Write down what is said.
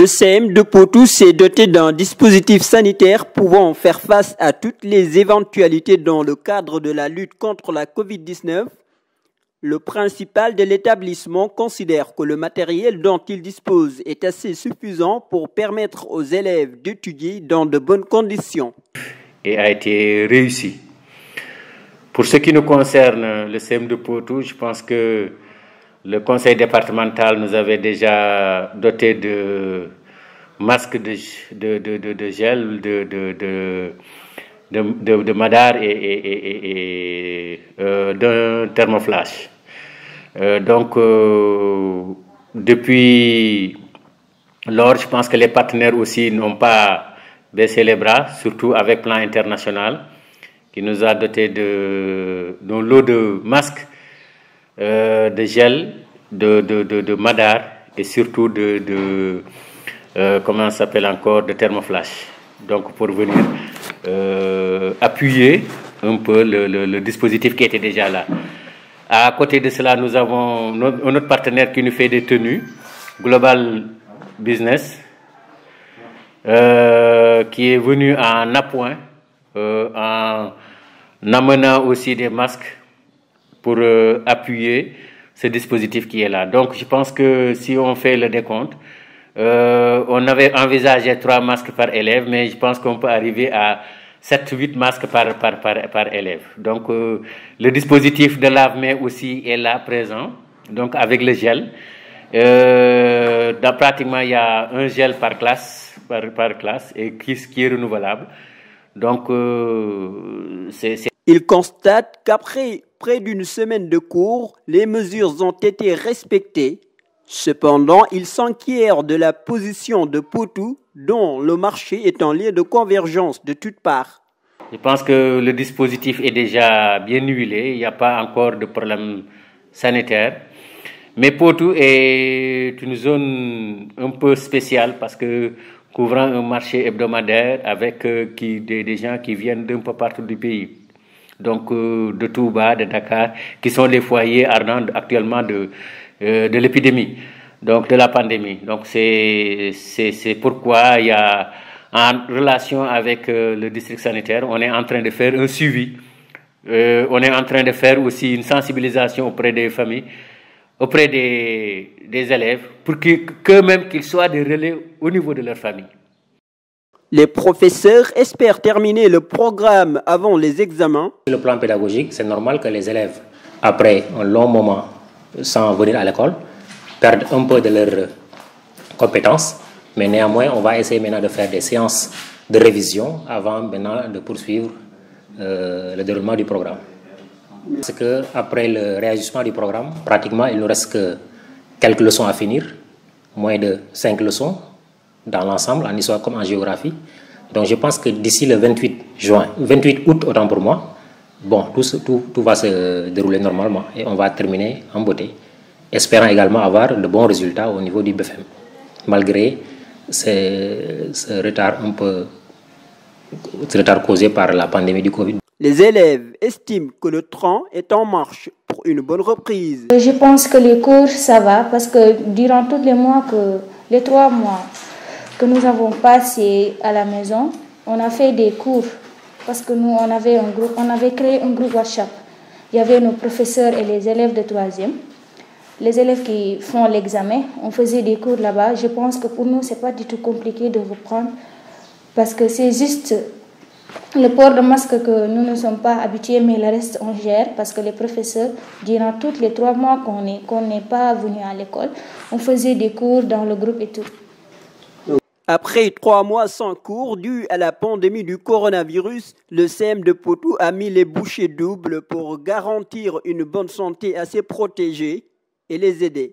Le CM de Potou s'est doté d'un dispositif sanitaire pouvant faire face à toutes les éventualités dans le cadre de la lutte contre la Covid-19. Le principal de l'établissement considère que le matériel dont il dispose est assez suffisant pour permettre aux élèves d'étudier dans de bonnes conditions. Et a été réussi. Pour ce qui nous concerne, le CM de Potou, je pense que le conseil départemental nous avait déjà doté de masques de gel, de madar et d'un thermoflash. Depuis lors, je pense que les partenaires aussi n'ont pas baissé les bras, surtout avec Plan International, qui nous a doté d'un lot de masques, de gel, de madar et surtout comment ça s'appelle encore, de thermoflash. Donc pour venir appuyer un peu le dispositif qui était déjà là. À côté de cela, nous avons notre partenaire qui nous fait des tenues, Global Business, qui est venu en appoint, en amenant aussi des masques pour appuyer ce dispositif qui est là. Donc je pense que si on fait le décompte, on avait envisagé 3 masques par élève, mais je pense qu'on peut arriver à 7-8 masques par élève. Donc le dispositif de lave-mains aussi est là présent, donc avec le gel. Pratiquement il y a un gel par classe, par classe et qui est renouvelable. Donc Il constate qu'après près d'une semaine de cours, les mesures ont été respectées. Cependant, il s'enquiert de la position de Potou, dont le marché est un lieu de convergence de toutes parts. Je pense que le dispositif est déjà bien huilé, il n'y a pas encore de problème sanitaire. Mais Potou est une zone un peu spéciale parce que couvrant un marché hebdomadaire avec des gens qui viennent d'un peu partout du pays. Donc de Touba, de Dakar, qui sont les foyers ardents actuellement de l'épidémie, donc de la pandémie. Donc c'est pourquoi il y a, en relation avec le district sanitaire, on est en train de faire un suivi. On est en train de faire aussi une sensibilisation auprès des familles, auprès des élèves, pour qu'eux-mêmes qu'ils soient des relais au niveau de leur famille. Les professeurs espèrent terminer le programme avant les examens. Sur le plan pédagogique, c'est normal que les élèves, après un long moment sans venir à l'école, perdent un peu de leurs compétences. Mais néanmoins, on va essayer maintenant de faire des séances de révision avant maintenant de poursuivre le déroulement du programme. Parce qu'après le réajustement du programme, pratiquement, il ne nous reste que quelques leçons à finir, moins de 5 leçons dans l'ensemble, en histoire comme en géographie. Donc je pense que d'ici le 28 août, autant pour moi, bon, tout va se dérouler normalement et on va terminer en beauté, espérant également avoir de bons résultats au niveau du BFM, malgré ce retard causé par la pandémie du Covid. Les élèves estiment que le train est en marche pour une bonne reprise. Je pense que les cours, ça va, parce que durant tous les 3 mois que nous avons passé à la maison, on a fait des cours parce que nous, on avait créé un groupe WhatsApp. Il y avait nos professeurs et les élèves de 3e. Les élèves qui font l'examen, on faisait des cours là-bas. Je pense que pour nous, ce n'est pas du tout compliqué de reprendre parce que c'est juste le port de masque que nous ne sommes pas habitués, mais le reste, on gère parce que les professeurs, durant tous les 3 mois qu'on n'est pas venu à l'école, on faisait des cours dans le groupe et tout. Après 3 mois sans cours dû à la pandémie du coronavirus, le CM de Potou a mis les bouchées doubles pour garantir une bonne santé à ses protégés et les aider.